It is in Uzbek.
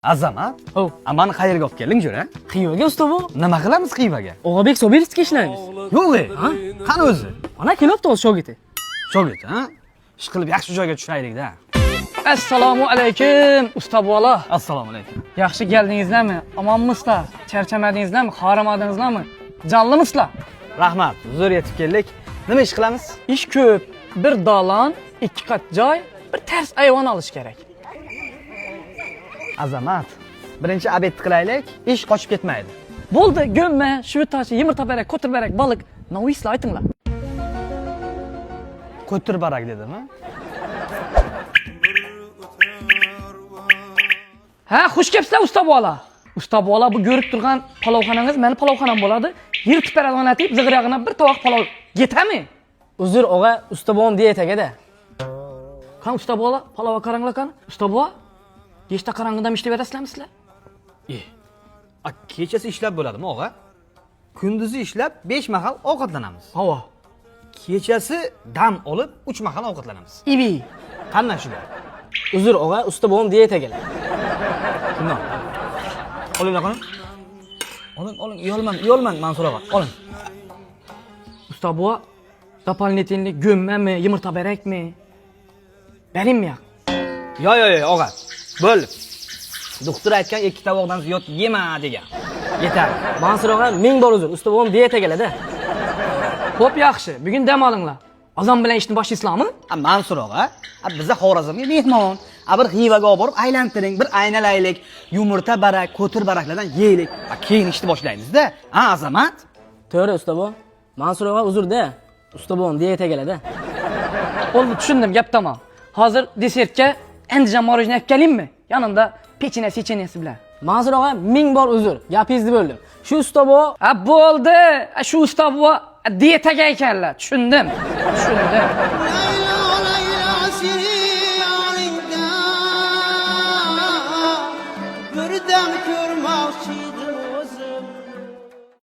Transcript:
Azamat. Hov. Mani qayerga olib kelding jo'ra? Xivaga usta bu. Nima qilamiz qivaga? Og'abek Sobirskiga ishlaymiz. Yo'q, ha? Qani o'zi? Ana kelyapti o'z shogirdi. Shogird, ha? Ish qilib yaxshi joyga tushaylik-da. Assalomu alaykum usta bola. Assalomu alaykum. Yaxshi keldingizlarmi? Omonmisizlar? Charchamadingizlarmi? Xorimadingizlarmi? Jonlimisizlar? Rahmat, huzur yetib keldik. Nima ish qilamiz? Ish ko'p. Bir dalon, 2 qat joy, bir ters ayvon olish kerak. Azamat. Birinchi obed qilaylik, ish qochib ketmaydi. Bo'ldi, go'mma, shvitachi, yumurtabarak, ko'tirbarak, baliq. Novislar aytinglar. Ko'tir barak dedimi? Ha, xush kelibsizlar usta bola. Usta bola, bu ko'rib turgan palovxonangiz meni palovxonam bo'ladi. Yirtib beradan atib, zig'irog'idan bir tovoq palov yetami? Uzr og'a, usta bobom diyetaga-da. Qani usta bola, palova qaranglar qani. Usta bola, kechta qarang'idan ishlab berasizlarmi sizlar? Kechasi ishlab bo'ladimi, o'g'a? Kunduzi ishlab 5 mahal ovqatlanamiz. Havo. Kechasi dam olib 3 mahal ovqatlanamiz. Ibi. Qanday shular? Uzr og'a, usta bobom diyetaga. Shundoq. Olinglar qani. Oling, uyolmang Mansur og'a. Oling. Usta bola, doполнительный go'mmami, yumurta berakmi? Beringmi yo'q? Yo'q, og'a. Bo'l. Doktor aytgan 2 tovoqdan ziyod yema degan. Yetar. Mansur og'a, ming bor uzr, usta bobom diyetaga-da. Xo'p, yaxshi. Bugun dam olinglar. Azon bilan ishni boshlaysizlarmi? Mansur og'a, bizda Xorazmga mehmon. Bir Xivaga olib borib aylantiring, bir aynalaylik, yumurta barak, ko'tir baraklardan yeylik. Keyin ishni boshlaymiz-da. Ha, Azamat? To'g'ri usta bobom. Mansur og'a uzr-da. Usta bobom diyetaga-da. Bo'ldi, tushundim, gap tamom. Hozir desertga Andijon morojniy olib kelingmi? Yanında pechene sechenesi bilan. Mansur og'a, ming bor uzr. Gapingizni bo'ldim. Shu usta bobom, Bo'ldi. Shu usta bu diyetaga ekanlar. Tushundim.